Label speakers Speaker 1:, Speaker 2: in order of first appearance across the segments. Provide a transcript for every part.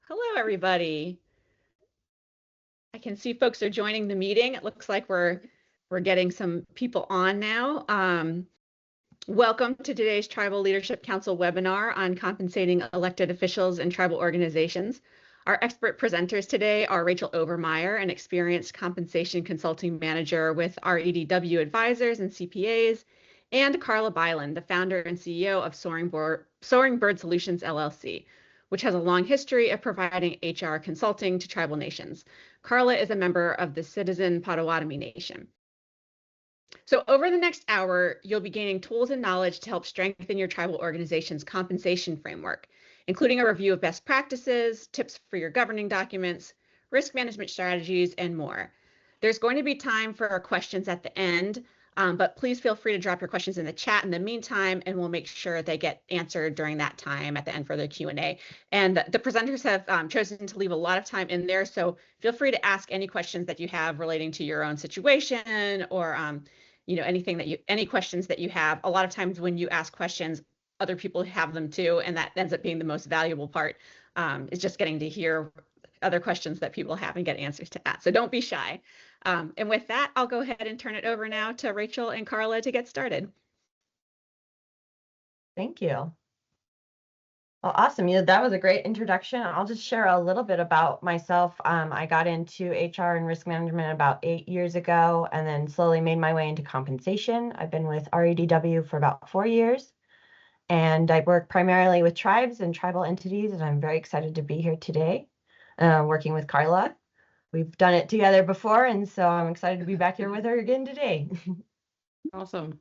Speaker 1: Hello, everybody. I can see folks are joining the meeting. It looks like we're getting some people on now. Welcome to today's Tribal Leadership Council webinar on compensating elected officials and tribal organizations. Our expert presenters today are Rachel Overmeyer, an experienced compensation consulting manager with REDW Advisors and CPAs, and Carla Byland, the founder and CEO of Soaring Bird Solutions, LLC, which has a long history of providing HR consulting to tribal nations. Carla is a member of the Citizen Potawatomi Nation. So over the next hour, you'll be gaining tools and knowledge to help strengthen your tribal organization's compensation framework, including a review of best practices, tips for your governing documents, risk management strategies, and more. There's going to be time for our questions at the end, but please feel free to drop your questions in the chat in the meantime, and we'll make sure they get answered during that time at the end for the Q&A. And the presenters have chosen to leave a lot of time in there, so feel free to ask any questions that you have relating to your own situation or any questions that you have. A lot of times when you ask questions, other people have them too, and that ends up being the most valuable part, is just getting to hear other questions that people have and get answers to that. So don't be shy. And with that, I'll go ahead and turn it over now to Rachel and Carla to get started.
Speaker 2: Thank you. Well, awesome. That was a great introduction. I'll just share a little bit about myself. I got into HR and risk management about 8 years ago, and then slowly made my way into compensation. I've been with REDW for about 4 years, and I work primarily with tribes and tribal entities, and I'm very excited to be here today, working with Carla. We've done it together before, and so I'm excited to be back here with her again today.
Speaker 3: Awesome.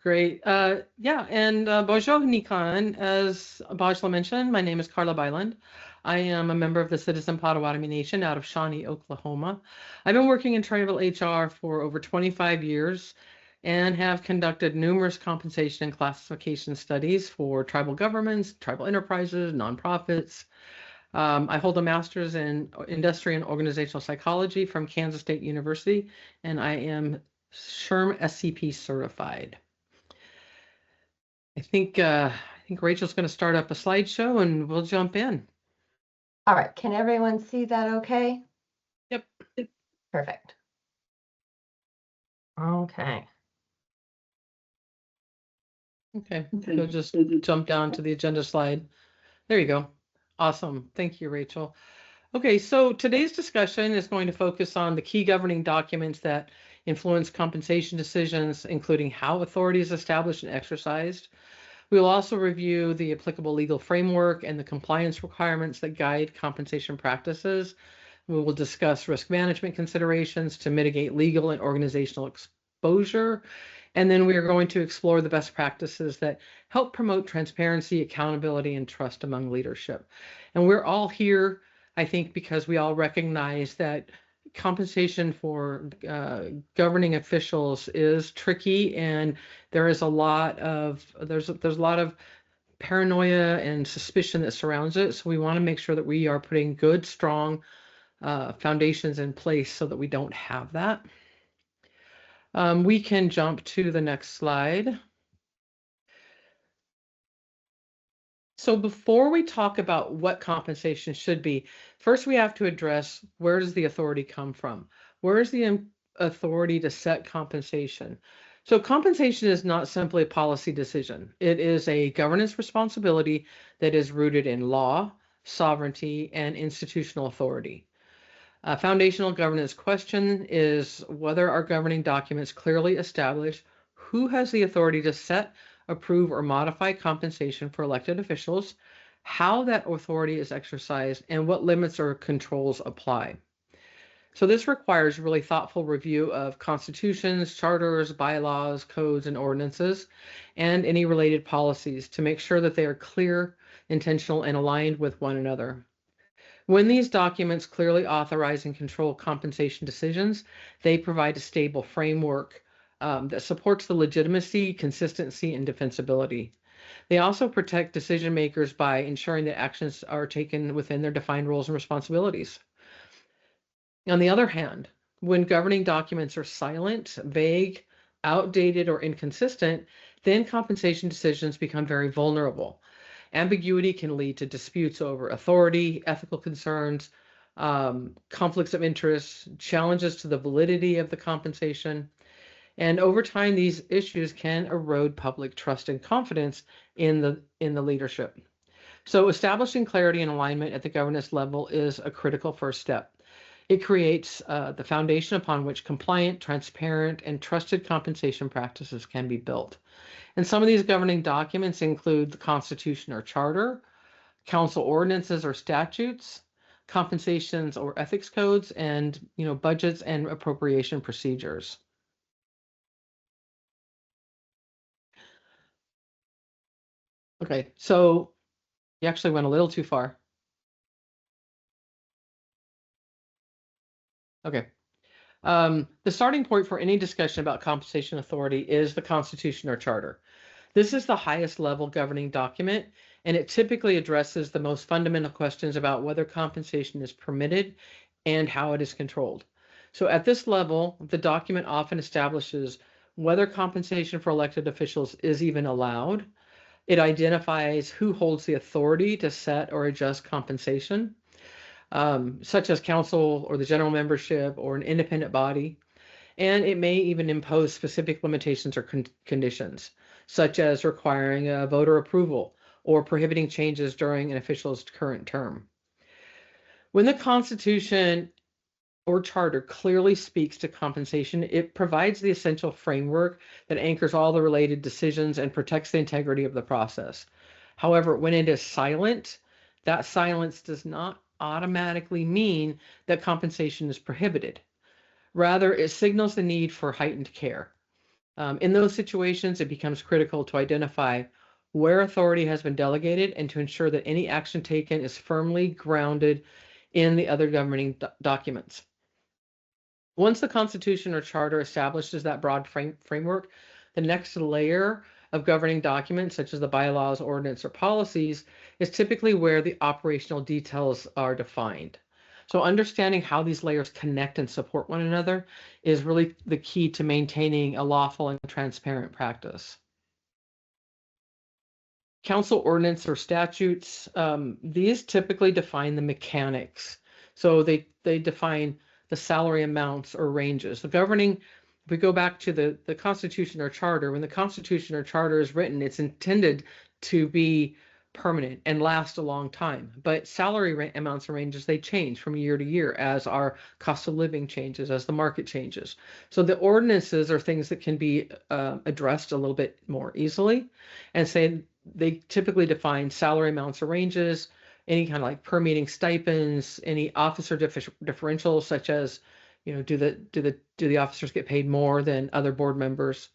Speaker 3: Great. Yeah, and bonjour, Nikan. As Bajla mentioned, my name is Carla Byland. I am a member of the Citizen Potawatomi Nation out of Shawnee, Oklahoma. I've been working in tribal HR for over 25 years and have conducted numerous compensation and classification studies for tribal governments, tribal enterprises, nonprofits. I hold a master's in industry and organizational psychology from Kansas State University, and I am SHRM SCP certified. I think Rachel's going to start up a slideshow and we'll jump in.
Speaker 2: All right. Can everyone see that okay?
Speaker 3: Yep.
Speaker 2: Perfect. Okay.
Speaker 3: Okay. So just jump down to the agenda slide. There you go. Awesome. Thank you, Rachel. Okay, so today's discussion is going to focus on the key governing documents that influence compensation decisions, including how authority is established and exercised. We will also review the applicable legal framework and the compliance requirements that guide compensation practices. We will discuss risk management considerations to mitigate legal and organizational exposure. And then we are going to explore the best practices that help promote transparency, accountability, and trust among leadership. And we're all here, I think, because we all recognize that compensation for governing officials is tricky, and there's a lot of paranoia and suspicion that surrounds it. So we want to make sure that we are putting good, strong foundations in place so that we don't have that. We can jump to the next slide. So before we talk about what compensation should be, first we have to address, where does the authority come from? Where is the authority to set compensation? So compensation is not simply a policy decision. It is a governance responsibility that is rooted in law, sovereignty, and institutional authority. A foundational governance question is whether our governing documents clearly establish who has the authority to set, approve, or modify compensation for elected officials, how that authority is exercised, and what limits or controls apply. So this requires really thoughtful review of constitutions, charters, bylaws, codes, and ordinances, and any related policies to make sure that they are clear, intentional, and aligned with one another. When these documents clearly authorize and control compensation decisions, they provide a stable framework that supports the legitimacy, consistency, and defensibility. They also protect decision makers by ensuring that actions are taken within their defined roles and responsibilities. On the other hand, when governing documents are silent, vague, outdated, or inconsistent, then compensation decisions become very vulnerable. Ambiguity can lead to disputes over authority, ethical concerns, conflicts of interest, challenges to the validity of the compensation. And over time, these issues can erode public trust and confidence in the leadership. So establishing clarity and alignment at the governance level is a critical first step. It creates the foundation upon which compliant, transparent, and trusted compensation practices can be built. And some of these governing documents include the Constitution or Charter, council ordinances or statutes, compensations or ethics codes, and budgets and appropriation procedures. Okay, so you actually went a little too far. Okay. The starting point for any discussion about compensation authority is the Constitution or Charter. This is the highest level governing document, and it typically addresses the most fundamental questions about whether compensation is permitted and how it is controlled. So at this level, the document often establishes whether compensation for elected officials is even allowed. It identifies who holds the authority to set or adjust compensation, such as council or the general membership or an independent body. And it may even impose specific limitations or conditions, such as requiring a voter approval or prohibiting changes during an official's current term. When the Constitution or Charter clearly speaks to compensation, it provides the essential framework that anchors all the related decisions and protects the integrity of the process. However, when it is silent, that silence does not automatically mean that compensation is prohibited. Rather, it signals the need for heightened care. In those situations, it becomes critical to identify where authority has been delegated and to ensure that any action taken is firmly grounded in the other governing documents. Once the Constitution or Charter establishes that broad framework, the next layer of governing documents, such as the bylaws, ordinance, or policies, is typically where the operational details are defined. So understanding how these layers connect and support one another is really the key to maintaining a lawful and transparent practice. Council ordinance or statutes, these typically define the mechanics. So they define the salary amounts or ranges. The governing, if we go back to the Constitution or Charter, when the Constitution or Charter is written, it's intended to be permanent and last a long time. But salary amounts and ranges, they change from year to year as our cost of living changes, as the market changes. So the ordinances are things that can be addressed a little bit more easily, and say they typically define salary amounts or ranges, any kind of like per meeting stipends, any officer differentials, such as, do the officers get paid more than other board members?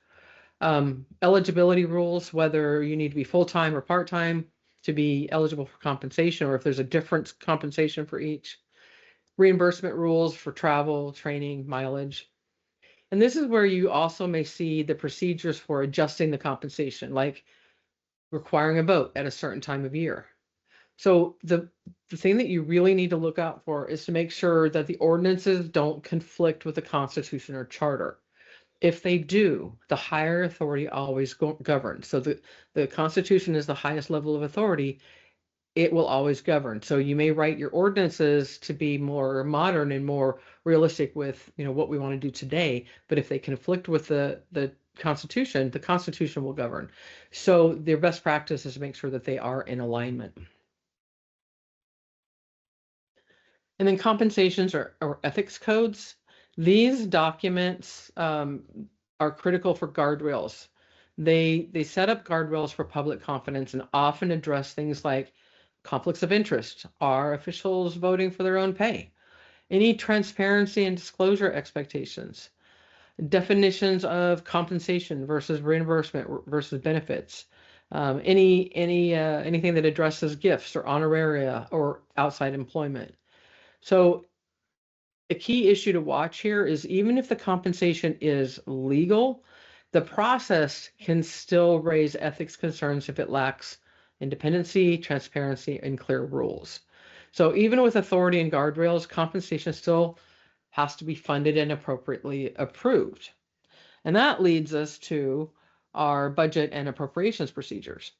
Speaker 3: Eligibility rules, whether you need to be full-time or part-time to be eligible for compensation, or if there's a different compensation for each. Reimbursement rules for travel, training, mileage. And this is where you also may see the procedures for adjusting the compensation, like requiring a vote at a certain time of year. So the thing that you really need to look out for is to make sure that the ordinances don't conflict with the Constitution or Charter. If they do, the higher authority always governs. So the Constitution is the highest level of authority. It will always govern. So you may write your ordinances to be more modern and more realistic with what we want to do today. But if they conflict with the Constitution will govern. So their best practice is to make sure that they are in alignment. And then compensations or ethics codes. These documents are critical for guardrails. They set up guardrails for public confidence and often address things like conflicts of interest. Are officials voting for their own pay? Any transparency and disclosure expectations? Definitions of compensation versus reimbursement versus benefits. Anything that addresses gifts or honoraria or outside employment. So a key issue to watch here is even if the compensation is legal, the process can still raise ethics concerns if it lacks independency, transparency, and clear rules. So even with authority and guardrails, compensation still has to be funded and appropriately approved. And that leads us to our budget and appropriations procedures.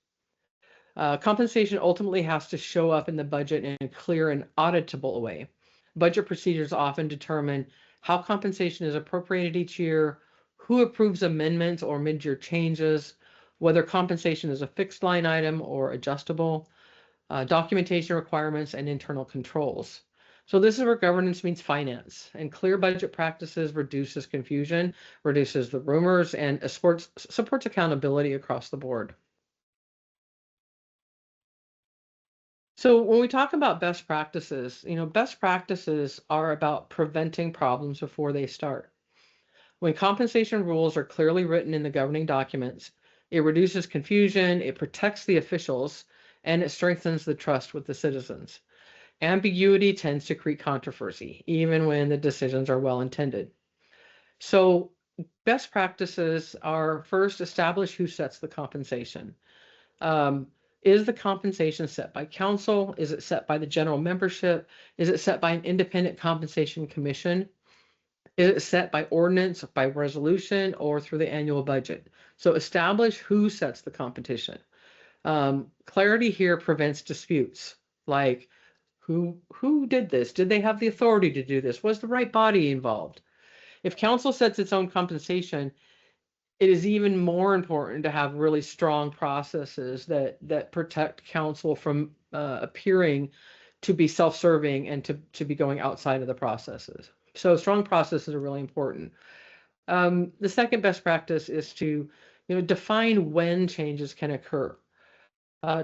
Speaker 3: Compensation ultimately has to show up in the budget in a clear and auditable way. Budget procedures often determine how compensation is appropriated each year, who approves amendments or mid-year changes, whether compensation is a fixed line item or adjustable, documentation requirements, and internal controls. So this is where governance meets finance, and clear budget practices reduces confusion, reduces the rumors, and supports accountability across the board. So when we talk about best practices, best practices are about preventing problems before they start. When compensation rules are clearly written in the governing documents, it reduces confusion, it protects the officials, and it strengthens the trust with the citizens. Ambiguity tends to create controversy, even when the decisions are well intended. So best practices are first, establish who sets the compensation. Is the compensation set by council? Is it set by the general membership? Is it set by an independent compensation commission? Is it set by ordinance, by resolution, or through the annual budget? So establish who sets the competition. Clarity here prevents disputes, like who did this? Did they have the authority to do this? Was the right body involved? If council sets its own compensation, it is even more important to have really strong processes that protect council from appearing to be self-serving and to be going outside of the processes. So strong processes are really important. The second best practice is to define when changes can occur.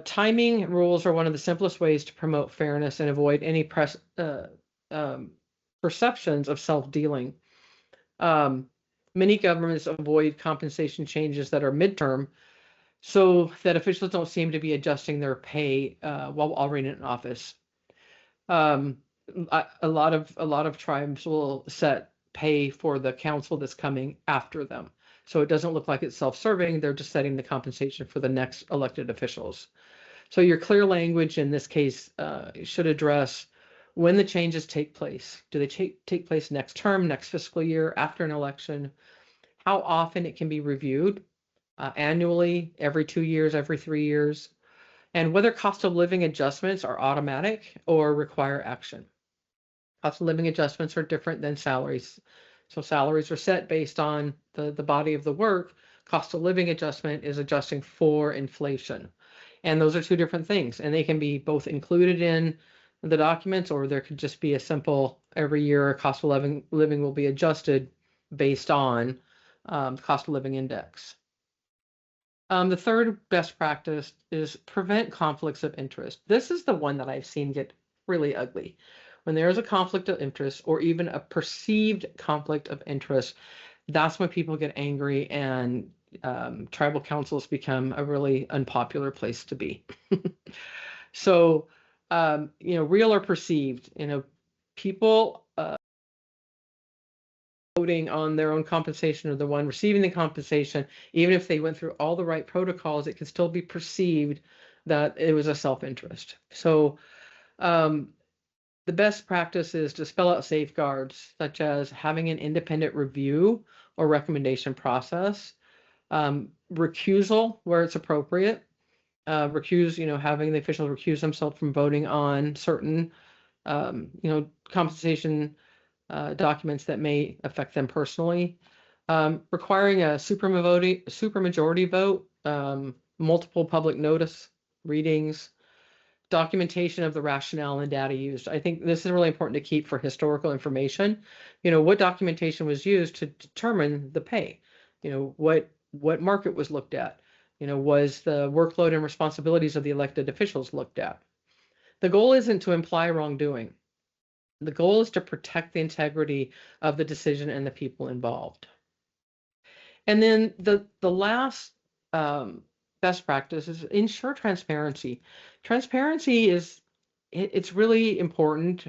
Speaker 3: Timing rules are one of the simplest ways to promote fairness and avoid any perceptions of self-dealing. Many governments avoid compensation changes that are midterm so that officials don't seem to be adjusting their pay while already in office. A lot of tribes will set pay for the council that's coming after them. So it doesn't look like it's self-serving. They're just setting the compensation for the next elected officials. So your clear language in this case should address when the changes take place. Do they take place next term, next fiscal year, after an election? How often it can be reviewed, annually, every 2 years, every 3 years, and whether cost of living adjustments are automatic or require action. Cost of living adjustments are different than salaries. So salaries are set based on the body of the work. Cost of living adjustment is adjusting for inflation. And those are two different things. And they can be both included in the documents, or there could just be a simple every year cost of living will be adjusted based on cost of living index. The third best practice is prevent conflicts of interest. This is the one that I've seen get really ugly. When there is a conflict of interest or even a perceived conflict of interest, that's when people get angry and tribal councils become a really unpopular place to be. So, real or perceived, people voting on their own compensation or the one receiving the compensation, even if they went through all the right protocols, it can still be perceived that it was a self-interest. So the best practice is to spell out safeguards, such as having an independent review or recommendation process, recusal where it's appropriate, having the officials recuse themselves from voting on certain, compensation documents that may affect them personally, requiring a supermajority vote, multiple public notice readings, documentation of the rationale and data used. I think this is really important to keep for historical information. What documentation was used to determine the pay? What market was looked at? Was the workload and responsibilities of the elected officials looked at? The goal isn't to imply wrongdoing. The goal is to protect the integrity of the decision and the people involved. And then the last best practice is ensure transparency. Transparency it's really important.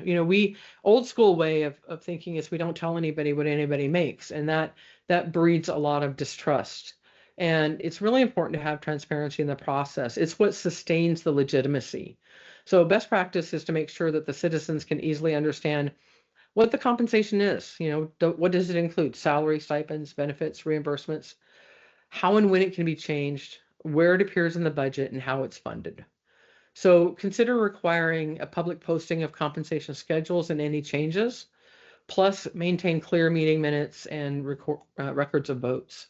Speaker 3: Old school way of thinking is we don't tell anybody what anybody makes, and that breeds a lot of distrust. And it's really important to have transparency in the process. It's what sustains the legitimacy. So best practice is to make sure that the citizens can easily understand what the compensation is. What does it include? Salary, stipends, benefits, reimbursements, how and when it can be changed, where it appears in the budget, and how it's funded. So consider requiring a public posting of compensation schedules and any changes, plus maintain clear meeting minutes and records of votes.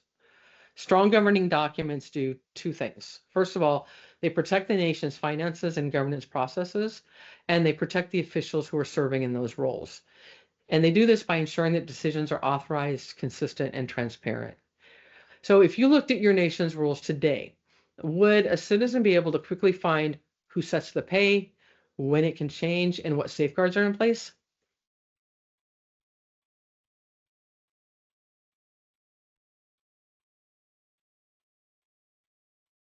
Speaker 3: Strong governing documents do two things. First of all, they protect the nation's finances and governance processes, and they protect the officials who are serving in those roles. And they do this by ensuring that decisions are authorized, consistent, and transparent. So if you looked at your nation's rules today, would a citizen be able to quickly find who sets the pay, when it can change, and what safeguards are in place?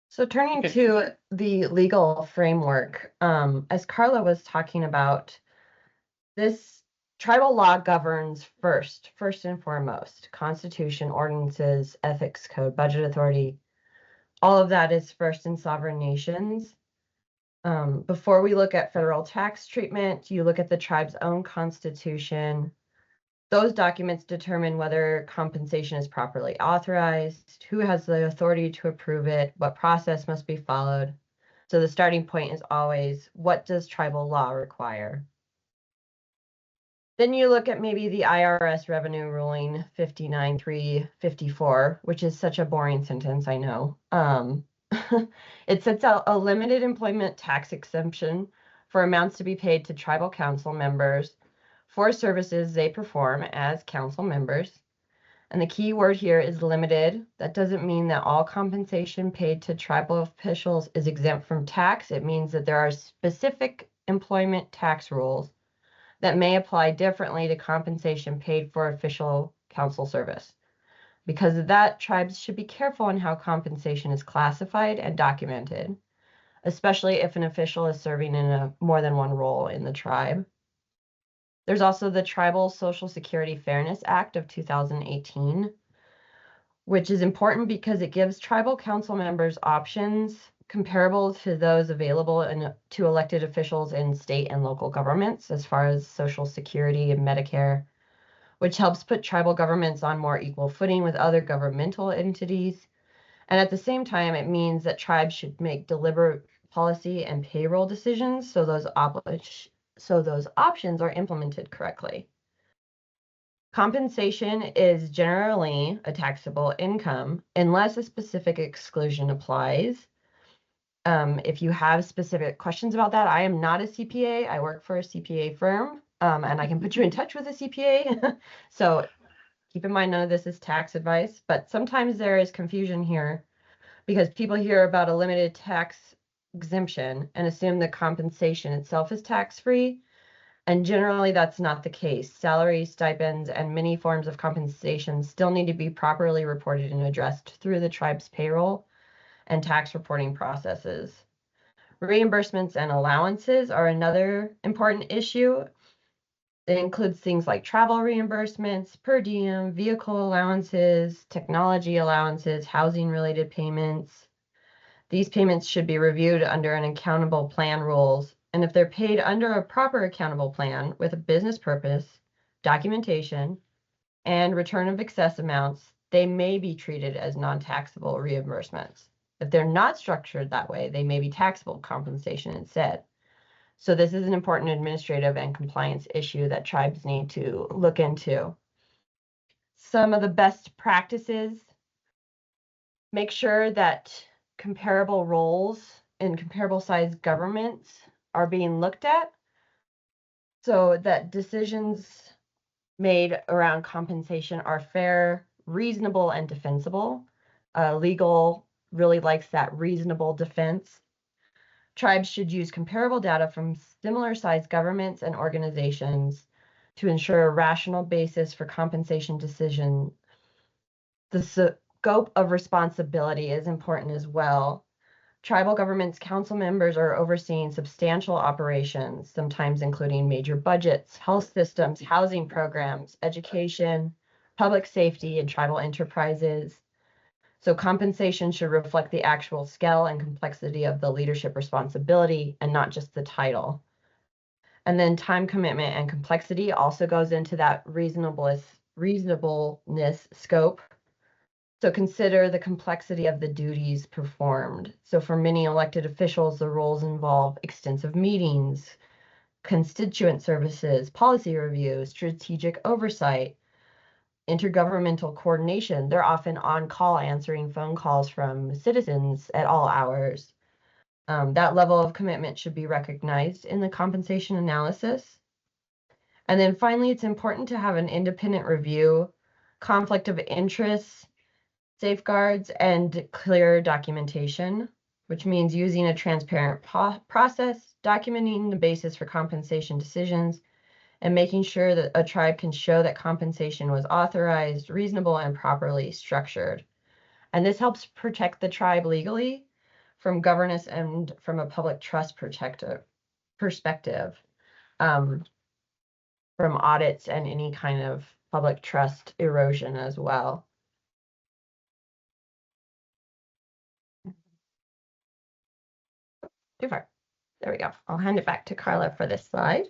Speaker 2: So turning
Speaker 3: Okay.
Speaker 2: to the legal framework, as Carla was talking about, this tribal law governs first and foremost, constitution, ordinances, ethics code, budget authority. All of that is first in sovereign nations. Before we look at federal tax treatment, you look at the tribe's own constitution. Those documents determine whether compensation is properly authorized, who has the authority to approve it, what process must be followed. So the starting point is always, what does tribal law require? Then you look at maybe the IRS revenue ruling 59354, which is such a boring sentence, I know. It sets out a limited employment tax exemption for amounts to be paid to tribal council members for services they perform as council members. And the key word here is limited. That doesn't mean that all compensation paid to tribal officials is exempt from tax. It means that there are specific employment tax rules that may apply differently to compensation paid for official council service. Because of that, tribes should be careful on how compensation is classified and documented, especially if an official is serving in more than one role in the tribe. There's also the Tribal Social Security Fairness Act of 2018, which is important because it gives tribal council members options comparable to those available to elected officials in state and local governments as far as Social Security and Medicare, which helps put tribal governments on more equal footing with other governmental entities. And at the same time, it means that tribes should make deliberate policy and payroll decisions so those options are implemented correctly. Compensation is generally a taxable income unless a specific exclusion applies. If you have specific questions about that, I am not a CPA. I work for a CPA firm, and I can put you in touch with a CPA. So keep in mind, none of this is tax advice, but sometimes there is confusion here because people hear about a limited tax exemption and assume the compensation itself is tax-free. And generally, that's not the case. Salary, stipends, and many forms of compensation still need to be properly reported and addressed through the tribe's payroll and tax reporting processes. Reimbursements and allowances are another important issue. It includes things like travel reimbursements, per diem, vehicle allowances, technology allowances, housing-related payments. These payments should be reviewed under an accountable plan rules, and if they're paid under a proper accountable plan with a business purpose, documentation, and return of excess amounts, they may be treated as non-taxable reimbursements. If they're not structured that way, they may be taxable compensation instead. So this is an important administrative and compliance issue that tribes need to look into. Some of the best practices: make sure that comparable roles in comparable sized governments are being looked at so that decisions made around compensation are fair, reasonable, and defensible. Legal really likes that reasonable defense. Tribes should use comparable data from similar sized governments and organizations to ensure a rational basis for compensation decision. The scope of responsibility is important as well. Tribal governments' council members are overseeing substantial operations, sometimes including major budgets, health systems, housing programs, education, public safety, and tribal enterprises. So compensation should reflect the actual scale and complexity of the leadership responsibility and not just the title. And then time commitment and complexity also goes into that reasonableness scope. So consider the complexity of the duties performed. So for many elected officials, the roles involve extensive meetings, constituent services, policy review, strategic oversight, intergovernmental coordination. They're often on call answering phone calls from citizens at all hours. That level of commitment should be recognized in the compensation analysis. And then finally, it's important to have an independent review, conflict of interest, safeguards, and clear documentation, which means using a transparent process, documenting the basis for compensation decisions, and making sure that a tribe can show that compensation was authorized, reasonable, and properly structured. And this helps protect the tribe legally from governance and from a public trust perspective, from audits and any kind of public trust erosion as well. Super. There we go. I'll hand it back to Carla for this slide.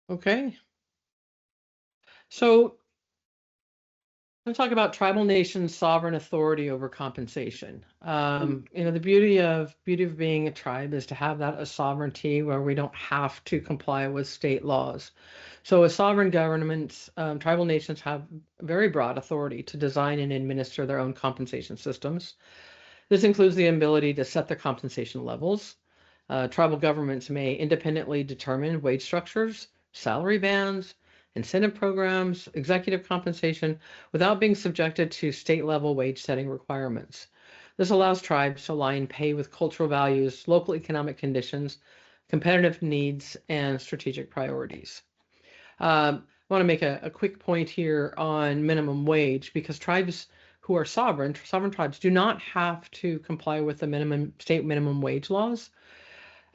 Speaker 3: Okay. So let's talk about tribal nations' sovereign authority over compensation. The beauty of being a tribe is to have that sovereignty where we don't have to comply with state laws. So as sovereign governments, tribal nations have very broad authority to design and administer their own compensation systems. This includes the ability to set their compensation levels. Tribal governments may independently determine wage structures, salary bands, incentive programs, executive compensation, without being subjected to state-level wage setting requirements. This allows tribes to align pay with cultural values, local economic conditions, competitive needs, and strategic priorities. I want to make a quick point here on minimum wage, because tribes who are sovereign tribes do not have to comply with the state minimum wage laws.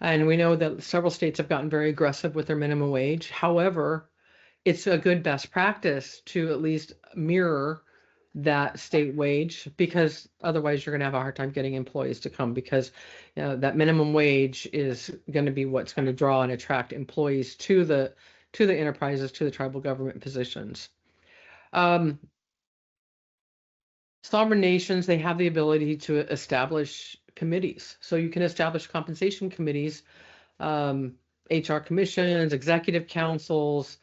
Speaker 3: And we know that several states have gotten very aggressive with their minimum wage. However, it's a good best practice to at least mirror that state wage, because otherwise you're going to have a hard time getting employees to come, because that minimum wage is going to be what's going to draw and attract employees to the enterprises, to the tribal government positions. Sovereign nations, they have the ability to establish committees. So you can establish compensation committees, HR commissions, executive councils,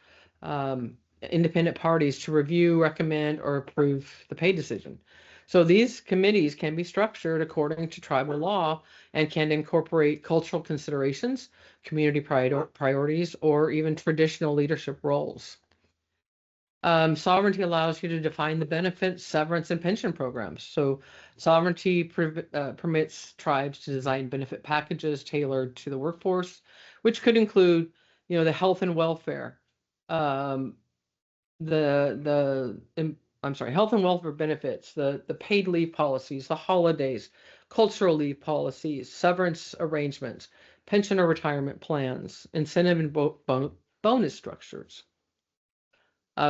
Speaker 3: independent parties to review, recommend, or approve the pay decision. So these committees can be structured according to tribal law and can incorporate cultural considerations, community priorities, or even traditional leadership roles. Sovereignty allows you to define the benefits, severance, and pension programs. So sovereignty permits tribes to design benefit packages tailored to the workforce, which could include, the health and welfare, health and welfare benefits, the paid leave policies, the holidays, cultural leave policies, severance arrangements, pension or retirement plans, incentive and bonus structures.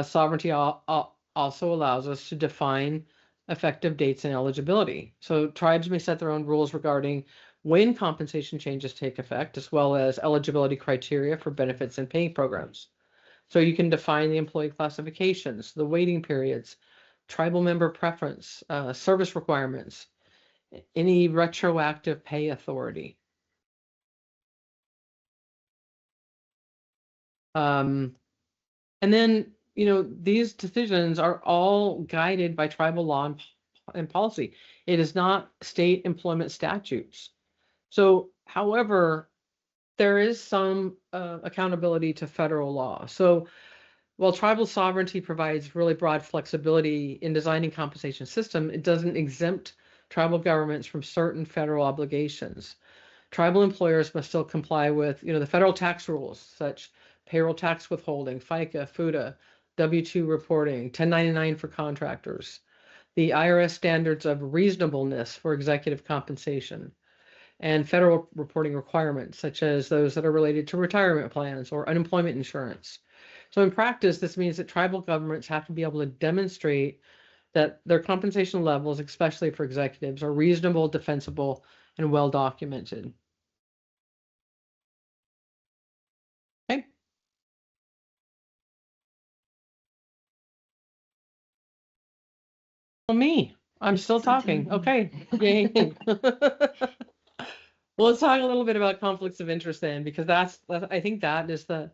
Speaker 3: Sovereignty also allows us to define effective dates and eligibility. So tribes may set their own rules regarding when compensation changes take effect, as well as eligibility criteria for benefits and pay programs. So you can define the employee classifications, the waiting periods, tribal member preference, service requirements, any retroactive pay authority. And then these decisions are all guided by tribal law and policy. It is not state employment statutes. So, however, there is some accountability to federal law. So, while tribal sovereignty provides really broad flexibility in designing compensation system, it doesn't exempt tribal governments from certain federal obligations. Tribal employers must still comply with, the federal tax rules, such payroll tax withholding, FICA, FUTA, W-2 reporting, 1099 for contractors, the IRS standards of reasonableness for executive compensation, and federal reporting requirements, such as those that are related to retirement plans or unemployment insurance. So in practice, this means that tribal governments have to be able to demonstrate that their compensation levels, especially for executives, are reasonable, defensible, and well documented. Okay. Me. I'm still talking. Okay. Yay. Well, let's talk a little bit about conflicts of interest then, because I think that is the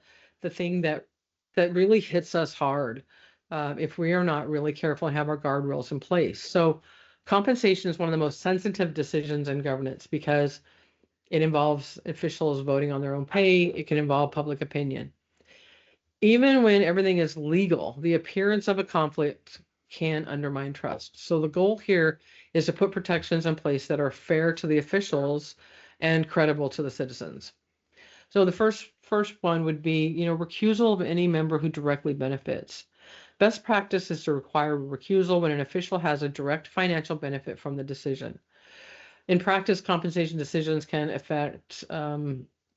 Speaker 3: thing that really hits us hard if we are not really careful and have our guardrails in place. So compensation is one of the most sensitive decisions in governance because it involves officials voting on their own pay. It can involve public opinion. Even when everything is legal, the appearance of a conflict can undermine trust. So the goal here is to put protections in place that are fair to the officials and credible to the citizens. So the first one would be, recusal of any member who directly benefits. Best practice is to require recusal when an official has a direct financial benefit from the decision. In practice, compensation decisions can affect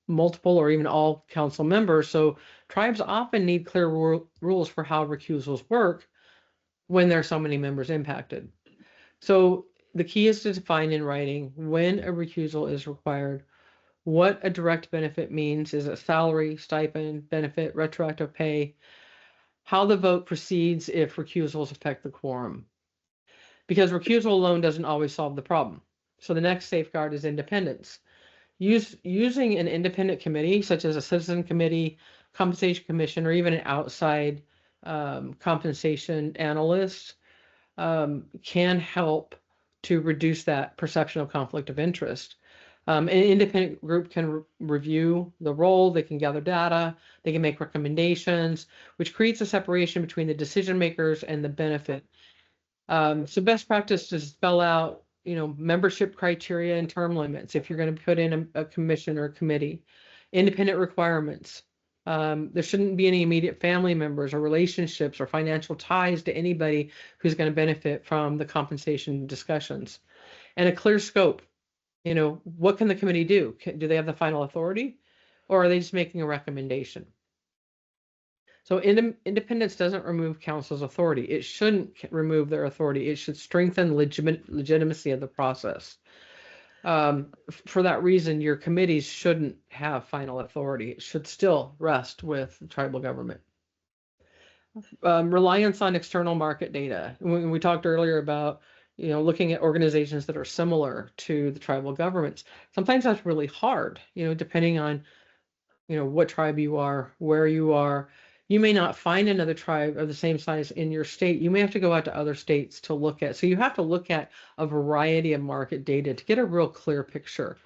Speaker 3: multiple or even all council members. So tribes often need clear rules for how recusals work when there are so many members impacted. So the key is to define in writing when a recusal is required, what a direct benefit means. Is it salary, stipend, benefit, retroactive pay? How the vote proceeds if recusals affect the quorum. Because recusal alone doesn't always solve the problem. So the next safeguard is independence. Using an independent committee, such as a citizen committee, compensation commission, or even an outside compensation analyst, can help to reduce that perception of conflict of interest. An independent group can review the role, they can gather data, they can make recommendations, which creates a separation between the decision makers and the benefit. So best practice is spell out, membership criteria and term limits if you're going to put in a commission or a committee. Independent requirements. There shouldn't be any immediate family members or relationships or financial ties to anybody who's going to benefit from the compensation discussions. And a clear scope. What can the committee do? Do they have the final authority, or are they just making a recommendation? So independence doesn't remove council's authority. It shouldn't remove their authority. It should strengthen legitimacy of the process. For that reason, your committees shouldn't have final authority. It should still rest with the tribal government. Reliance on external market data. When we talked earlier about looking at organizations that are similar to the tribal governments, sometimes that's really hard, depending on what tribe you are, where you are. You may not find another tribe of the same size in your state. You may have to go out to other states to look at. So you have to look at a variety of market data to get a real clear picture.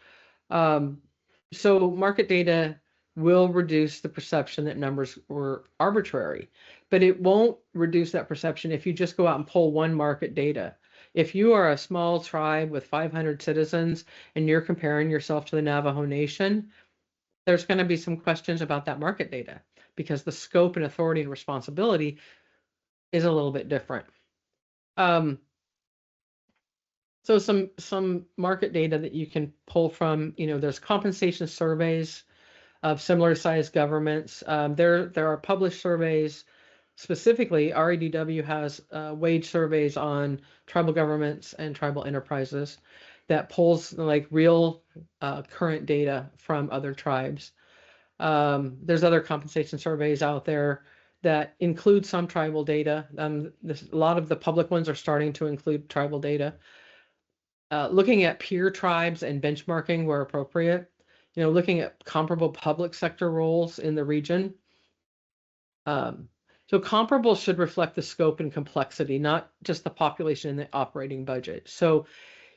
Speaker 3: So market data will reduce the perception that numbers were arbitrary, but it won't reduce that perception if you just go out and pull one market data. If you are a small tribe with 500 citizens and you're comparing yourself to the Navajo Nation, there's going to be some questions about that market data because the scope and authority and responsibility is a little bit different. So some market data that you can pull from, there's compensation surveys of similar sized governments. There are published surveys. Specifically, REDW has wage surveys on tribal governments and tribal enterprises that pulls like real current data from other tribes. There's other compensation surveys out there that include some tribal data. A lot of the public ones are starting to include tribal data. Looking at peer tribes and benchmarking where appropriate, looking at comparable public sector roles in the region. So comparable should reflect the scope and complexity, not just the population and the operating budget. So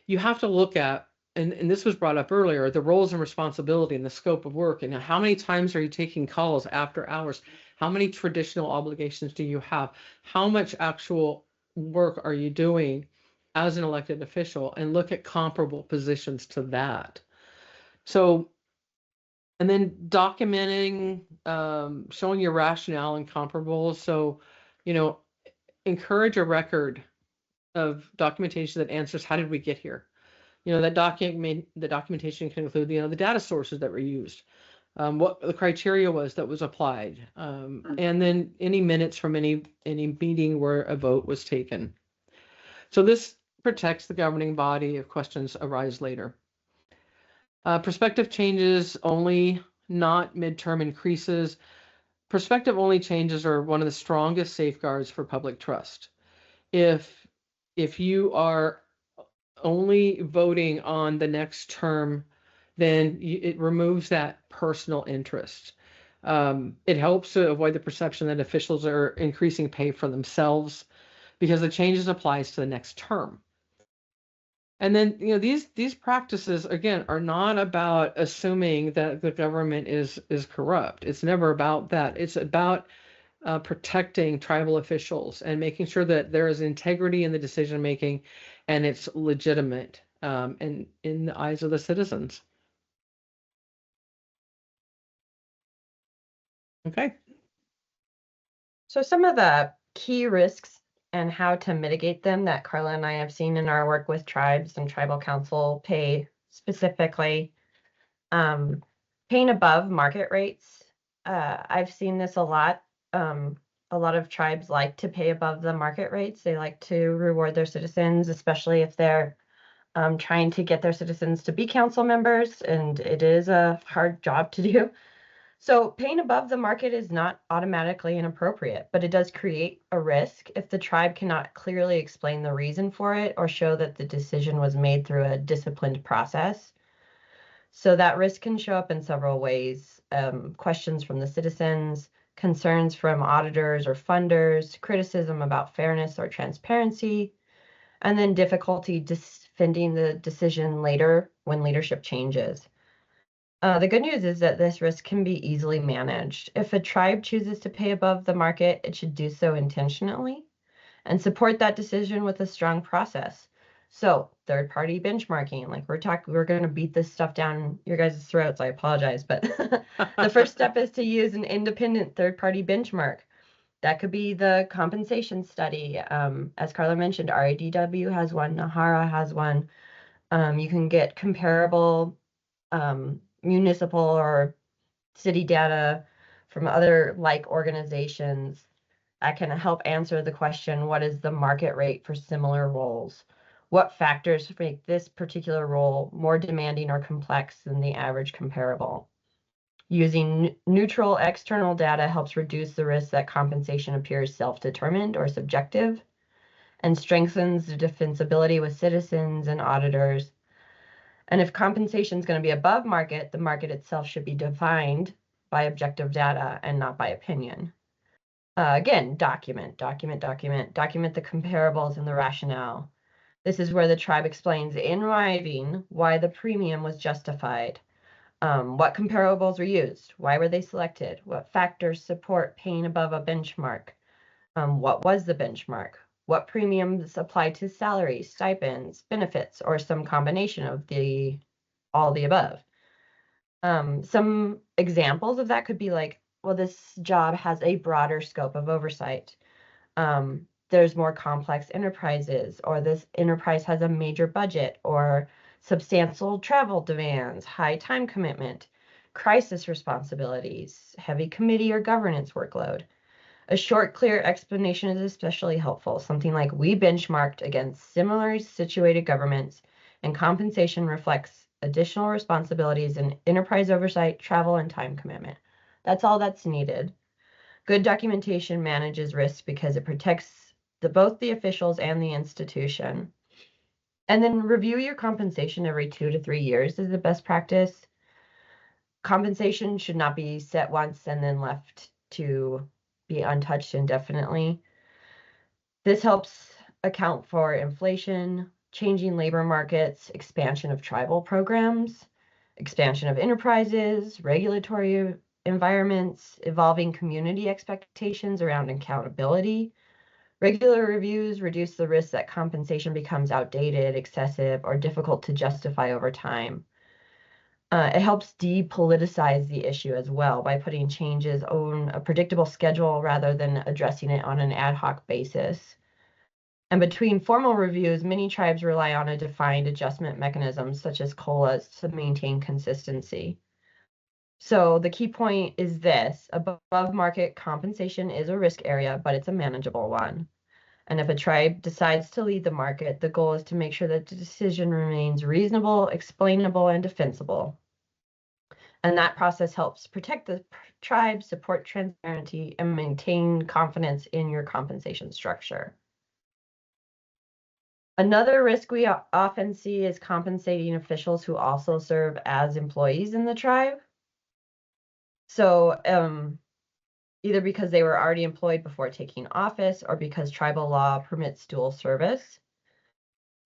Speaker 3: you have to look at, and this was brought up earlier, the roles and responsibility and the scope of work, and how many times are you taking calls after hours? How many traditional obligations do you have? How much actual work are you doing as an elected official? And look at comparable positions to that. So, and then documenting, showing your rationale and comparables. So, encourage a record of documentation that answers how did we get here. The documentation can include, the data sources that were used, what the criteria was that was applied, and then any minutes from any meeting where a vote was taken. So this protects the governing body if questions arise later. Prospective changes only, not midterm increases. Prospective only changes are one of the strongest safeguards for public trust. If if you are only voting on the next term, then it removes that personal interest. It helps to avoid the perception that officials are increasing pay for themselves because the changes applies to the next term. And then, these practices, again, are not about assuming that the government is corrupt. It's never about that. It's about protecting tribal officials and making sure that there is integrity in the decision making and it's legitimate in the eyes of the citizens. Okay.
Speaker 2: So some of the key risks and how to mitigate them that Carla and I have seen in our work with tribes and tribal council pay specifically, paying above market rates. I've seen this a lot. A lot of tribes like to pay above the market rates. They like to reward their citizens, especially if they're trying to get their citizens to be council members, and it is a hard job to do. So paying above the market is not automatically inappropriate, but it does create a risk if the tribe cannot clearly explain the reason for it or show that the decision was made through a disciplined process. So that risk can show up in several ways. Questions from the citizens, concerns from auditors or funders, criticism about fairness or transparency, and then difficulty defending the decision later when leadership changes. The good news is that this risk can be easily managed. If a tribe chooses to pay above the market, it should do so intentionally and support that decision with a strong process. So third-party benchmarking, like we're going to beat this stuff down your guys' throats. I apologize, but the first step is to use an independent third-party benchmark. That could be the compensation study. As Carla mentioned, RADW has one, NAHARA has one. You can get comparable municipal or city data from other like organizations that can help answer the question, what is the market rate for similar roles? What factors make this particular role more demanding or complex than the average comparable? Using neutral external data helps reduce the risk that compensation appears self-determined or subjective and strengthens the defensibility with citizens and auditors. And if compensation is going to be above market, the market itself should be defined by objective data and not by opinion. Again, document the comparables and the rationale. This is where the tribe explains in writing why the premium was justified. What comparables were used? Why were they selected? What factors support paying above a benchmark? What was the benchmark? What premiums apply to salaries, stipends, benefits, or some combination of all the above? Some examples of that could be like, well, this job has a broader scope of oversight. There's more complex enterprises, or this enterprise has a major budget, or substantial travel demands, high time commitment, crisis responsibilities, heavy committee or governance workload. A short, clear explanation is especially helpful. Something like, we benchmarked against similarly situated governments, and compensation reflects additional responsibilities in enterprise oversight, travel, and time commitment. That's all that's needed. Good documentation manages risk because it protects both the officials and the institution. And then review your compensation every 2 to 3 years is the best practice. Compensation should not be set once and then left to be untouched indefinitely. This helps account for inflation, changing labor markets, expansion of tribal programs, expansion of enterprises, regulatory environments, evolving community expectations around accountability. Regular reviews reduce the risk that compensation becomes outdated, excessive, or difficult to justify over time. It helps depoliticize the issue as well by putting changes on a predictable schedule rather than addressing it on an ad hoc basis. And between formal reviews, many tribes rely on a defined adjustment mechanism such as COLAs to maintain consistency. So the key point is this: above market compensation is a risk area, but it's a manageable one. And if a tribe decides to lead the market, the goal is to make sure that the decision remains reasonable, explainable, and defensible. And that process helps protect the tribe, support transparency, and maintain confidence in your compensation structure. Another risk we often see is compensating officials who also serve as employees in the tribe. So either because they were already employed before taking office or because tribal law permits dual service.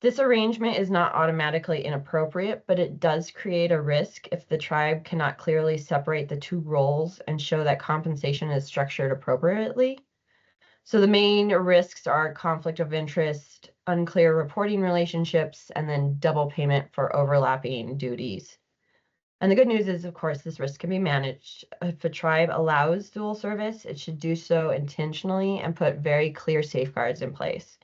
Speaker 2: This arrangement is not automatically inappropriate, but it does create a risk if the tribe cannot clearly separate the two roles and show that compensation is structured appropriately. So the main risks are conflict of interest, unclear reporting relationships, and then double payment for overlapping duties. And the good news is, of course, this risk can be managed. If a tribe allows dual service, it should do so intentionally and put very clear safeguards in place.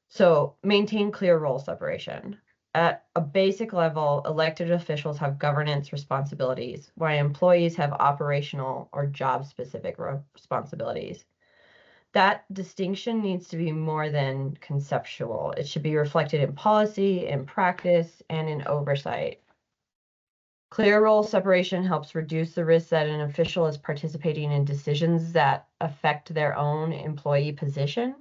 Speaker 2: So maintain clear role separation. At a basic level, elected officials have governance responsibilities, while employees have operational or job-specific responsibilities. That distinction needs to be more than conceptual. It should be reflected in policy, in practice, and in oversight. Clear role separation helps reduce the risk that an official is participating in decisions that affect their own employee position,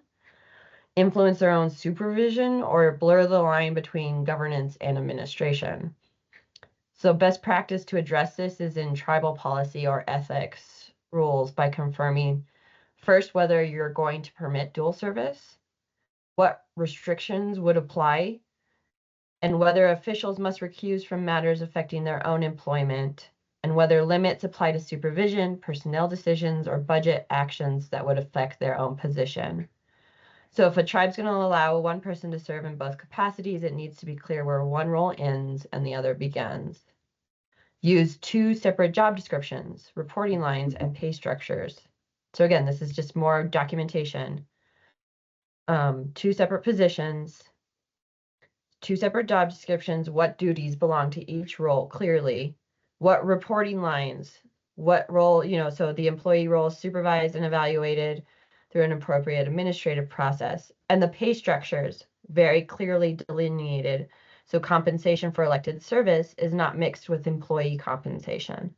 Speaker 2: influence their own supervision, or blur the line between governance and administration. So best practice to address this is in tribal policy or ethics rules by confirming first whether you're going to permit dual service, what restrictions would apply, and whether officials must recuse from matters affecting their own employment, and whether limits apply to supervision, personnel decisions, or budget actions that would affect their own position. So if a tribe's going to allow one person to serve in both capacities, it needs to be clear where one role ends and the other begins. Use two separate job descriptions, reporting lines, and pay structures. So again, this is just more documentation. Two separate positions, two separate job descriptions, what duties belong to each role clearly, what reporting lines, what role, so the employee role is supervised and evaluated through an appropriate administrative process, and the pay structures very clearly delineated. So compensation for elected service is not mixed with employee compensation.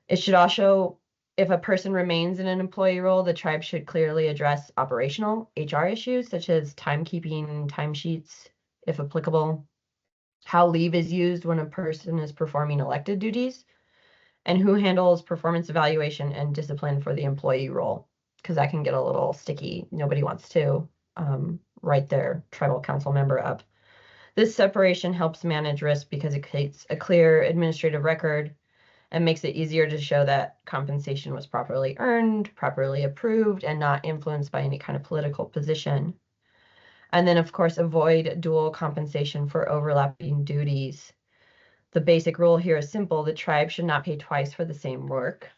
Speaker 2: It should also, if a person remains in an employee role, the tribe should clearly address operational HR issues such as timekeeping, timesheets, if applicable, how leave is used when a person is performing elected duties, and who handles performance evaluation and discipline for the employee role, because that can get a little sticky. Nobody wants to write their tribal council member up. This separation helps manage risk because it creates a clear administrative record and makes it easier to show that compensation was properly earned, properly approved, and not influenced by any kind of political position. And then, of course, avoid dual compensation for overlapping duties. The basic rule here is simple. The tribe should not pay twice for the same work.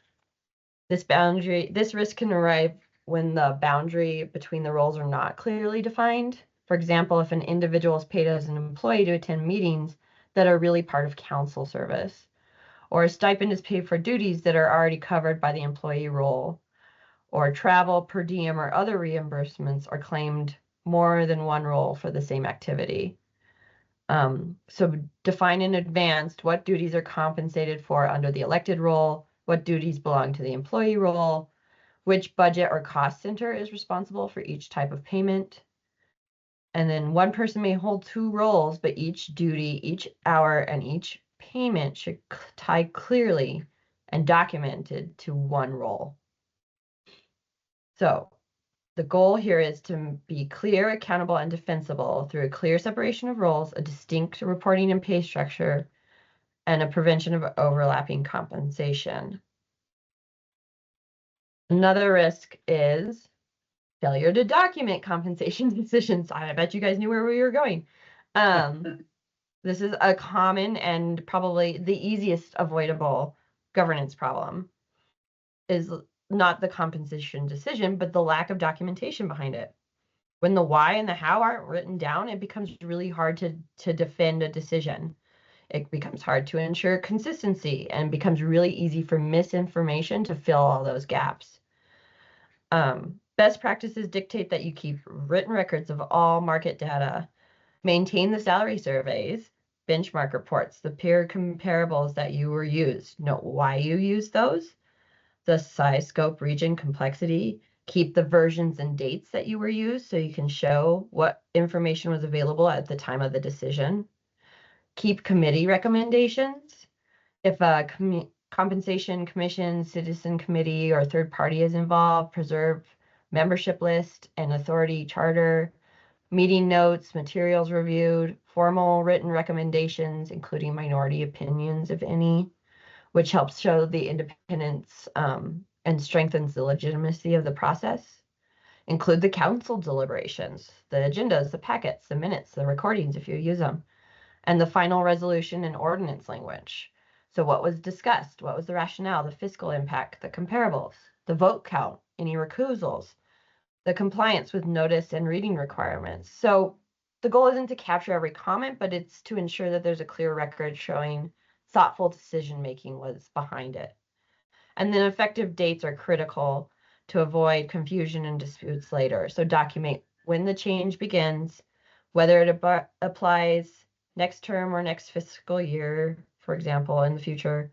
Speaker 2: This risk can arise when the boundary between the roles are not clearly defined. For example, if an individual is paid as an employee to attend meetings that are really part of council service, or a stipend is paid for duties that are already covered by the employee role, or travel, per diem, or other reimbursements are claimed more than one role for the same activity. So define in advance what duties are compensated for under the elected role, what duties belong to the employee role, which budget or cost center is responsible for each type of payment. And then one person may hold two roles, but each duty, each hour, and each payment should tie clearly and documented to one role. So the goal here is to be clear, accountable, and defensible through a clear separation of roles, a distinct reporting and pay structure, and a prevention of overlapping compensation. Another risk is failure to document compensation decisions. I bet you guys knew where we were going. This is a common and probably the easiest avoidable governance problem, is not the compensation decision, but the lack of documentation behind it. When the why and the how aren't written down, it becomes really hard to defend a decision. It becomes hard to ensure consistency and becomes really easy for misinformation to fill all those gaps. Best practices dictate that you keep written records of all market data, maintain the salary surveys, benchmark reports, the peer comparables that you were used, note why you used those, the size, scope, region, complexity, Keep the versions and dates that you were used so you can show what information was available at the time of the decision. Keep committee recommendations. If a compensation commission, citizen committee, or third party is involved, preserve membership list and authority charter, meeting notes, materials reviewed, formal written recommendations, including minority opinions, if any, which helps show the independence and strengthens the legitimacy of the process. Include the council deliberations, the agendas, the packets, the minutes, the recordings if you use them, and the final resolution and ordinance language. So what was discussed? What was the rationale, the fiscal impact, the comparables, the vote count, any recusals, the compliance with notice and reading requirements. So the goal isn't to capture every comment, but it's to ensure that there's a clear record showing thoughtful decision-making was behind it. And then effective dates are critical to avoid confusion and disputes later. So document when the change begins, whether it applies next term or next fiscal year, for example, in the future,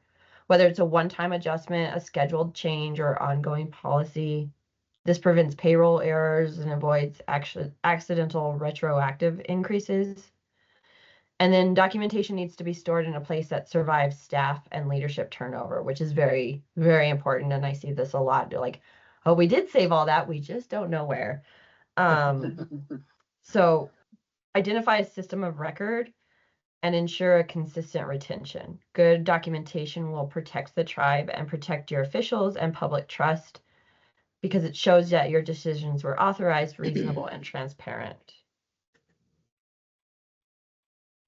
Speaker 2: whether it's a one-time adjustment, a scheduled change, or ongoing policy. This prevents payroll errors and avoids accidental retroactive increases. And then documentation needs to be stored in a place that survives staff and leadership turnover, which is very, very important. And I see this a lot. They're like, oh, we did save all that. We just don't know where. So identify a system of record and ensure a consistent retention. Good documentation will protect the tribe and protect your officials and public trust because it shows that your decisions were authorized, reasonable, and transparent.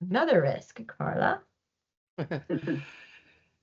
Speaker 2: Another risk, Carla.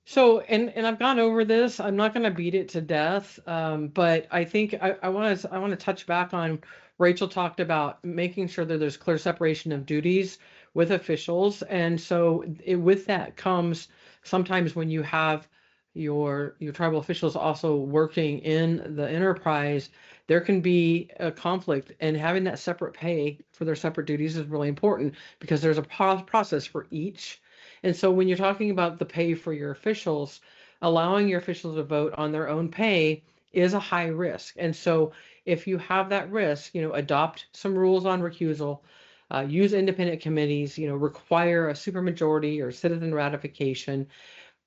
Speaker 3: So, and I've gone over this. I'm not going to beat it to death, but I think I want to touch back on Rachel talked about making sure that there's clear separation of duties with officials, and so with that comes sometimes when you have your tribal officials also working in the enterprise, there can be a conflict, and having that separate pay for their separate duties is really important because there's a process for each. And so when you're talking about the pay for your officials, allowing your officials to vote on their own pay is a high risk. And so if you have that risk, adopt some rules on recusal, use independent committees, require a supermajority or citizen ratification.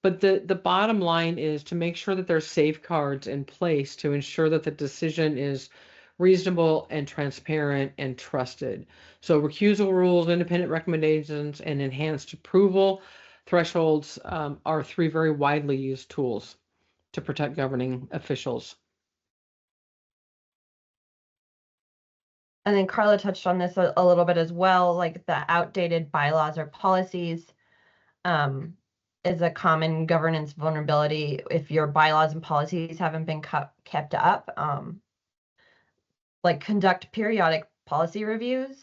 Speaker 3: But the bottom line is to make sure that there's safeguards in place to ensure that the decision is reasonable and transparent and trusted. So recusal rules, independent recommendations, and enhanced approval thresholds are three very widely used tools to protect governing officials.
Speaker 2: And then Carla touched on this a little bit as well, like the outdated bylaws or policies is a common governance vulnerability if your bylaws and policies haven't been kept up. Like conduct periodic policy reviews.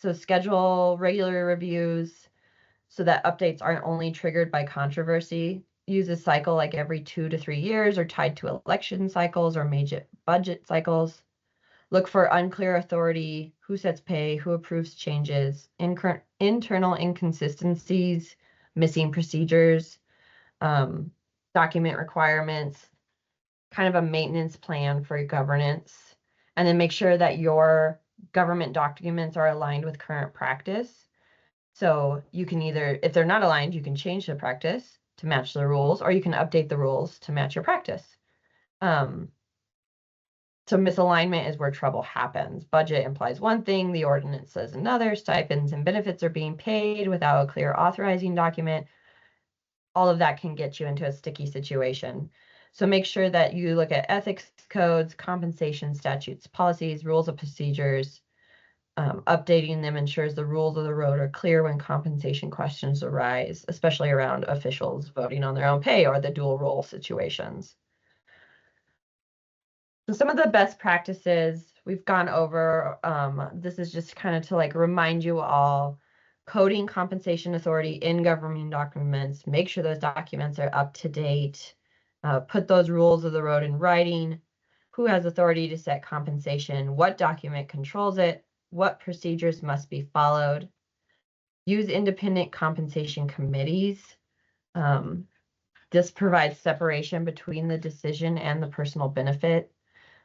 Speaker 2: So schedule regular reviews so that updates aren't only triggered by controversy. Use a cycle like every 2 to 3 years or tied to election cycles or major budget cycles. Look for unclear authority, who sets pay, who approves changes, internal inconsistencies, missing procedures, document requirements, kind of a maintenance plan for your governance, and then make sure that your government documents are aligned with current practice. So you can either, if they're not aligned, you can change the practice to match the rules, or you can update the rules to match your practice. So misalignment is where trouble happens. Budget implies one thing, the ordinance says another, stipends and benefits are being paid without a clear authorizing document. All of that can get you into a sticky situation. So make sure that you look at ethics codes, compensation statutes, policies, rules of procedures. Updating them ensures the rules of the road are clear when compensation questions arise, especially around officials voting on their own pay or the dual role situations. So some of the best practices we've gone over, this is just kind of to like remind you all, coding compensation authority in governing documents, make sure those documents are up to date, put those rules of the road in writing, who has authority to set compensation, what document controls it, what procedures must be followed, use independent compensation committees. This provides separation between the decision and the personal benefit.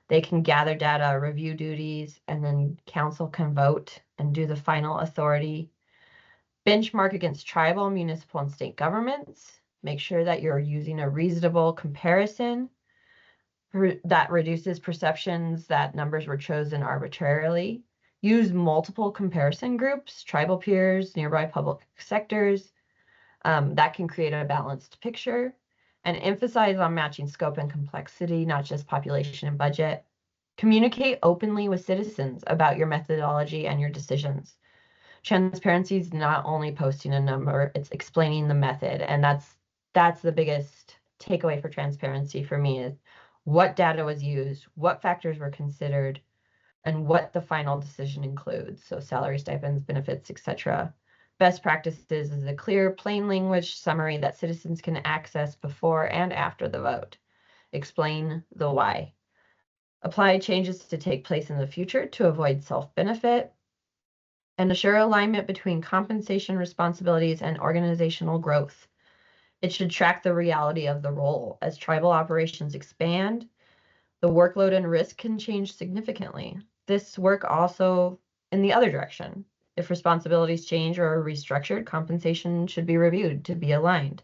Speaker 2: They can gather data, review duties, and then council can vote and do the final authority. Benchmark against tribal, municipal, and state governments. Make sure that you're using a reasonable comparison that reduces perceptions that numbers were chosen arbitrarily. Use multiple comparison groups, tribal peers, nearby public sectors. That can create a balanced picture. And emphasize on matching scope and complexity, not just population and budget. Communicate openly with citizens about your methodology and your decisions. Transparency is not only posting a number, it's explaining the method. And that's the biggest takeaway for transparency for me is what data was used, what factors were considered, and what the final decision includes. So salary, stipends, benefits, etc. Best practices is a clear, plain language summary that citizens can access before and after the vote. Explain the why. Apply changes to take place in the future to avoid self-benefit. And assure alignment between compensation responsibilities and organizational growth. It should track the reality of the role. As tribal operations expand, the workload and risk can change significantly. This work also in the other direction. If responsibilities change or are restructured, compensation should be reviewed to be aligned.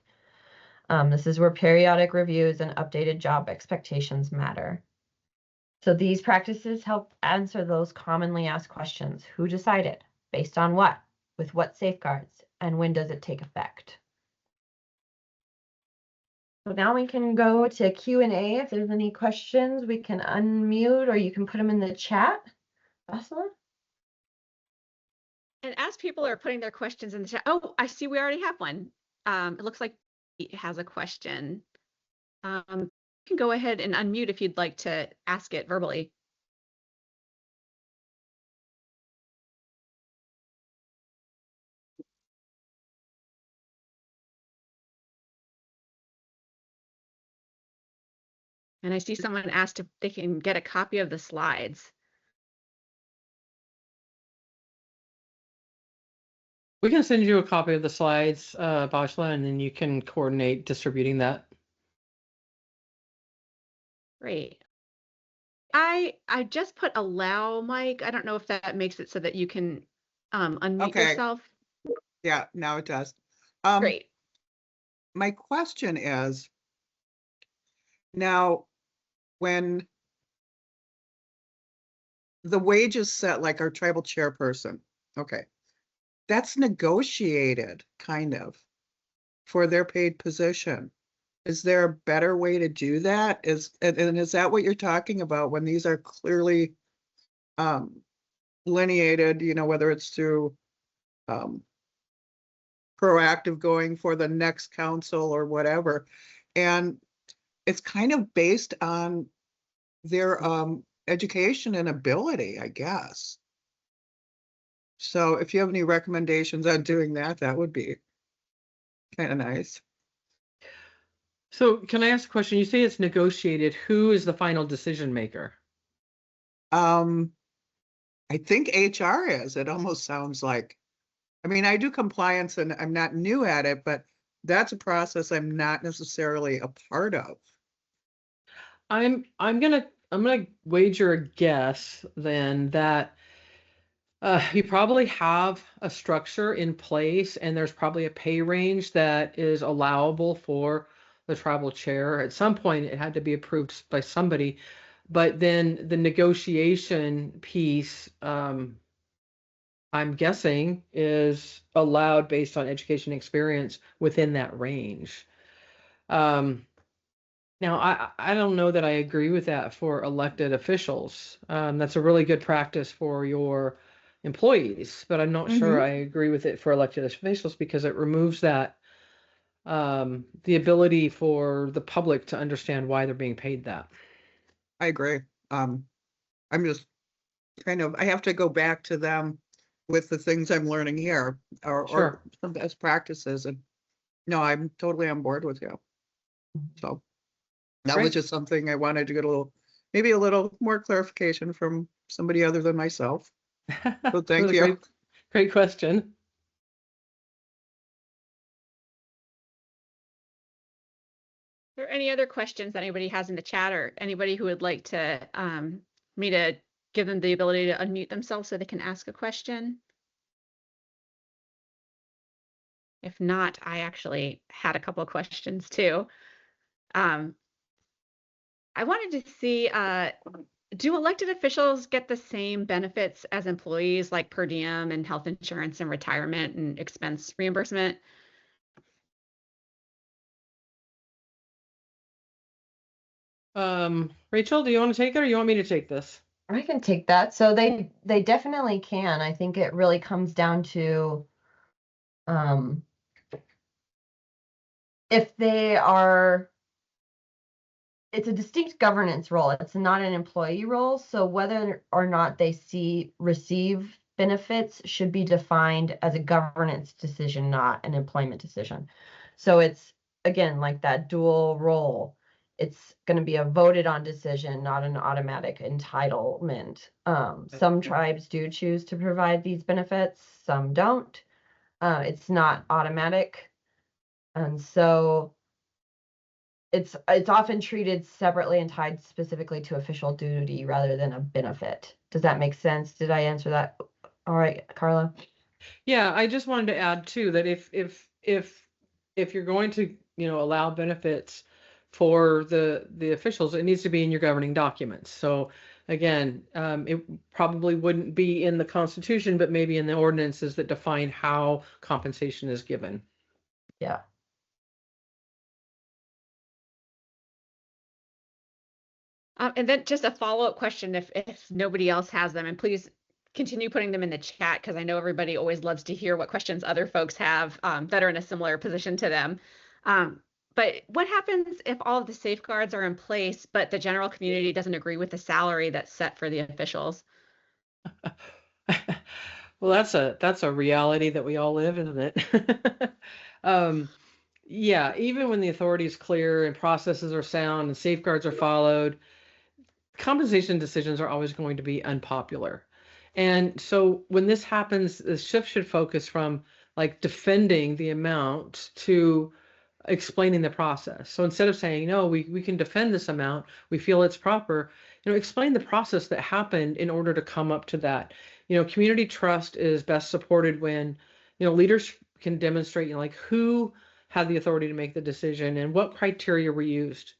Speaker 2: This is where periodic reviews and updated job expectations matter. So these practices help answer those commonly asked questions. Who decided? Based on what? With what safeguards? And when does it take effect? So now we can go to Q&A. If there's any questions, we can unmute or you can put them in the chat. Ursula?
Speaker 1: And as people are putting their questions in the chat, oh, I see we already have one. It looks like Pete has a question. You can go ahead and unmute if you'd like to ask it verbally. And I see someone asked if they can get a copy of the slides.
Speaker 3: We can send you a copy of the slides, Bashla, and then you can coordinate distributing that.
Speaker 1: Great. I just put allow mic. I don't know if that makes it so that you can unmute yourself.
Speaker 4: Yeah, now it does.
Speaker 1: Great.
Speaker 4: My question is, now when the wage is set, like our tribal chairperson, okay, that's negotiated kind of for their paid position. Is there a better way to do that? And is that what you're talking about when these are clearly lineated, you know, whether it's through proactive going for the next council or whatever, and it's kind of based on their education and ability, I guess. So if you have any recommendations on doing that, that would be kind of nice.
Speaker 3: So can I ask a question? You say it's negotiated. Who is the final decision maker?
Speaker 4: I think HR is. It almost sounds like, I mean, I do compliance and I'm not new at it, but that's a process I'm not necessarily a part of.
Speaker 3: I'm gonna wager a guess then that you probably have a structure in place and there's probably a pay range that is allowable for the tribal chair. At some point it had to be approved by somebody, but then the negotiation piece, I'm guessing, is allowed based on education experience within that range. Now, I don't know that I agree with that for elected officials. That's a really good practice for your employees, but I'm not sure I agree with it for elected officials because it removes that the ability for the public to understand why they're being paid that.
Speaker 4: I agree. I'm just kind of, I have to go back to them with the things I'm learning here or some best practices. And no, I'm totally on board with you. So that was just something I wanted to get maybe a little more clarification from somebody other than myself. So thank you.
Speaker 3: Great question.
Speaker 1: there any other questions that anybody has in the chat, or anybody who would like to me to give them the ability to unmute themselves so they can ask a question? If not, I actually had a couple of questions too. I wanted to see, do elected officials get the same benefits as employees, like per diem and health insurance and retirement and expense reimbursement?
Speaker 3: Rachel, do you want to take it or you want me to take this?
Speaker 2: I can take that. So they definitely can. I think it really comes down to if they are, it's a distinct governance role. It's not an employee role. So whether or not they receive benefits should be defined as a governance decision, not an employment decision. So it's, again, like that dual role. It's going to be a voted on decision, not an automatic entitlement. Some tribes do choose to provide these benefits, some don't. It's not automatic. And so it's often treated separately and tied specifically to official duty rather than a benefit. Does that make sense? Did I answer that all right, Carla?
Speaker 3: Yeah, I just wanted to add too that if you're going to, allow benefits for the officials, it needs to be in your governing documents. So again, it probably wouldn't be in the Constitution, but maybe in the ordinances that define how compensation is given.
Speaker 2: Yeah.
Speaker 1: And then just a follow-up question, if nobody else has them, and please continue putting them in the chat, because I know everybody always loves to hear what questions other folks have that are in a similar position to them. But what happens if all of the safeguards are in place, but the general community doesn't agree with the salary that's set for the officials?
Speaker 3: Well, that's a reality that we all live, isn't it? Yeah, even when the authority is clear and processes are sound and safeguards are followed, compensation decisions are always going to be unpopular. And so when this happens, the shift should focus from like defending the amount to explaining the process. So instead of saying, no, we can defend this amount, we feel it's proper, explain the process that happened in order to come up to that. Community trust is best supported when, leaders can demonstrate, like who had the authority to make the decision and what criteria were used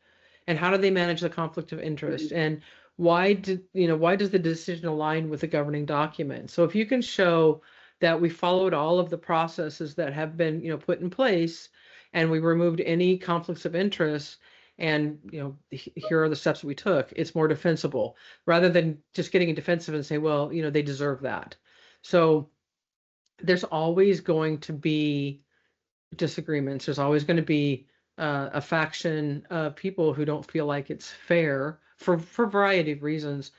Speaker 3: and how do they manage the conflict of interest and why does the decision align with the governing document? So if you can show that we followed all of the processes that have been put in place and we removed any conflicts of interest and here are the steps that we took, it's more defensible rather than just getting defensive and say, well, they deserve that. So there's always going to be disagreements. There's always going to be a faction of people who don't feel like it's fair for a variety of reasons.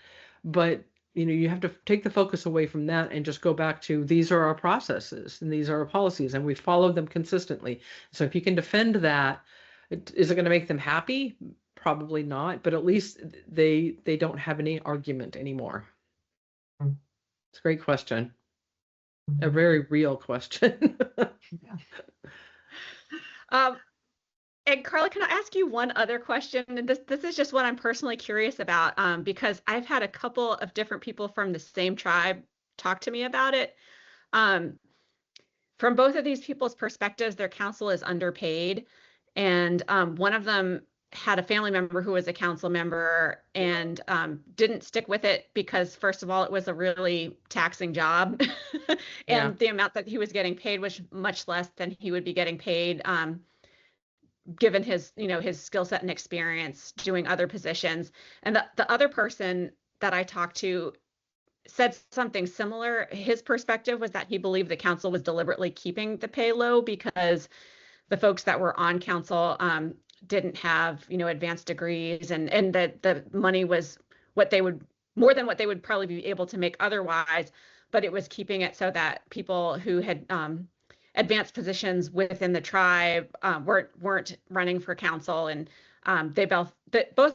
Speaker 3: But you have to take the focus away from that and just go back to these are our processes and these are our policies and we followed them consistently. So if you can defend that, is it going to make them happy? Probably not, but at least they don't have any argument anymore. It's a great question. A very real question.
Speaker 1: And Carla, can I ask you one other question? And this is just what I'm personally curious about, because I've had a couple of different people from the same tribe talk to me about it. From both of these people's perspectives, their council is underpaid. And one of them had a family member who was a council member and didn't stick with it because, first of all, it was a really taxing job. And the amount that he was getting paid was much less than he would be getting paid given his, his skill set and experience doing other positions. And the other person that I talked to said something similar. His perspective was that he believed the council was deliberately keeping the pay low because the folks that were on council didn't have, advanced degrees and that the money was more than what they would probably be able to make otherwise, but it was keeping it so that people who had advanced positions within the tribe weren't running for council. And both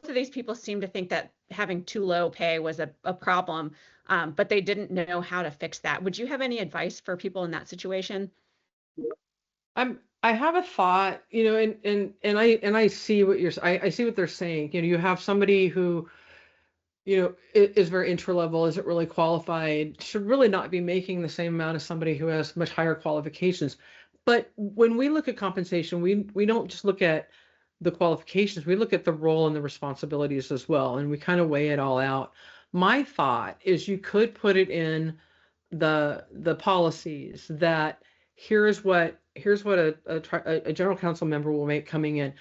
Speaker 1: of these people seem to think that having too low pay was a problem, but they didn't know how to fix that. Would you have any advice for people in that situation?
Speaker 3: I'm I have a thought, and I see I see what they're saying. You have somebody who, is very entry level, isn't really qualified, should really not be making the same amount as somebody who has much higher qualifications. But when we look at compensation, we don't just look at the qualifications, we look at the role and the responsibilities as well, and we kind of weigh it all out. My thought is you could put it in the policies that here's what a general council member will make coming in.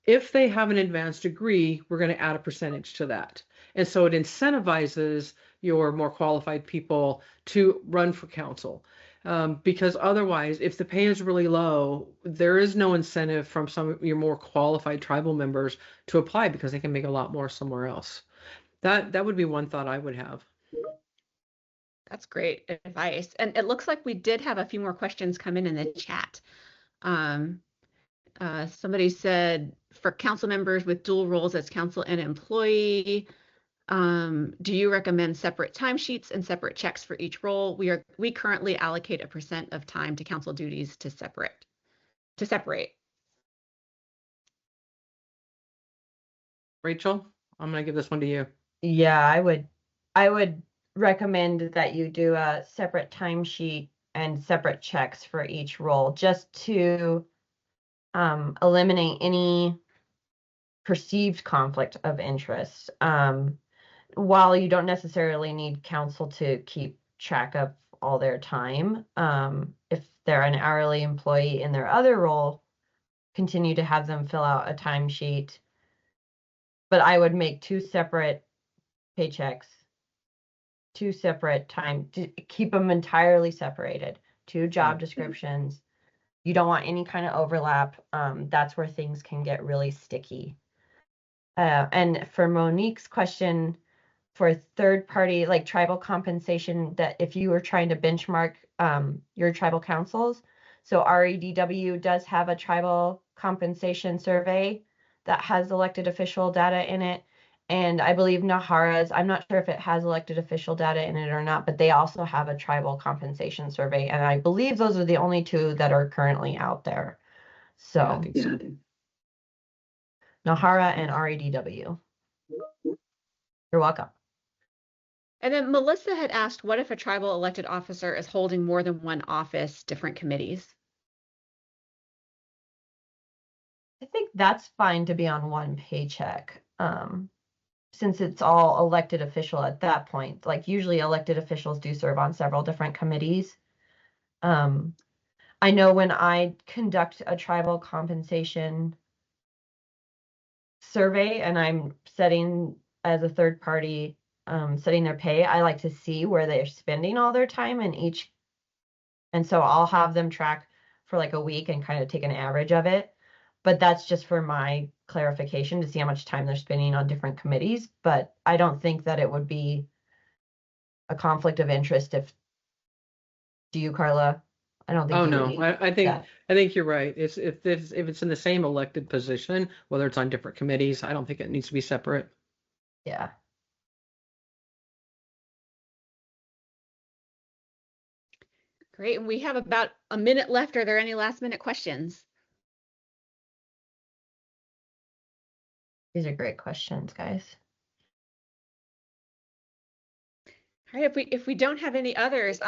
Speaker 3: If they have an advanced degree, we're going to add a percentage to that. And so it incentivizes your more qualified people to run for council. Because otherwise, if the pay is really low, there is no incentive from some of your more qualified tribal members to apply because they can make a lot more somewhere else. That would be one thought I would have.
Speaker 1: That's great advice. And it looks like we did have a few more questions come in the chat. Somebody said, for council members with dual roles as council and employee, do you recommend separate timesheets and separate checks for each role? We currently allocate a % of time to council duties to separate.
Speaker 3: Rachel, I'm going to give this one to you.
Speaker 2: Yeah, I would recommend that you do a separate timesheet and separate checks for each role, just to eliminate any perceived conflict of interest. While you don't necessarily need council to keep track of all their time, if they're an hourly employee in their other role, continue to have them fill out a timesheet. But I would make 2 separate paychecks, 2 separate time, to keep them entirely separated, 2 job descriptions. You don't want any kind of overlap. That's where things can get really sticky. And for Monique's question, for third party, like tribal compensation, that if you were trying to benchmark your tribal councils, so REDW does have a tribal compensation survey that has elected official data in it. And I believe Nahara's, I'm not sure if it has elected official data in it or not, but they also have a tribal compensation survey. And I believe those are the only 2 that are currently out there. So,
Speaker 3: Yeah, I think so.
Speaker 2: Nahara and REDW. You're welcome.
Speaker 1: And then Melissa had asked, what if a tribal elected officer is holding more than one office, different committees?
Speaker 2: I think that's fine to be on one paycheck, since it's all elected official at that point. Like usually elected officials do serve on several different committees. I know when I conduct a tribal compensation survey and I'm setting as a third party, setting their pay, I like to see where they're spending all their time in each. And so I'll have them track for like a week and kind of take an average of it. But that's just for my clarification to see how much time they're spending on different committees. But I don't think that it would be a conflict of interest do you, Carla? I don't think.
Speaker 3: Oh
Speaker 2: you
Speaker 3: no,
Speaker 2: would
Speaker 3: I think
Speaker 2: that.
Speaker 3: I think you're right. It's if it's in the same elected position, whether it's on different committees, I don't think it needs to be separate.
Speaker 2: Yeah.
Speaker 1: Great. And we have about a minute left. Are there any last minute questions?
Speaker 2: These are great questions, guys.
Speaker 1: All right. If we don't have any others,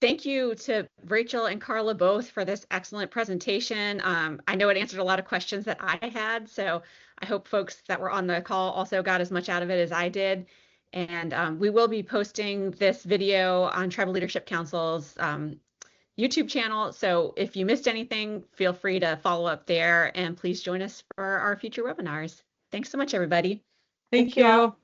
Speaker 1: thank you to Rachel and Carla both for this excellent presentation. I know it answered a lot of questions that I had, so I hope folks that were on the call also got as much out of it as I did. And we will be posting this video on Tribal Leadership Council's YouTube channel. So if you missed anything, feel free to follow up there, and please join us for our future webinars. Thanks so much, everybody.
Speaker 3: Thank you.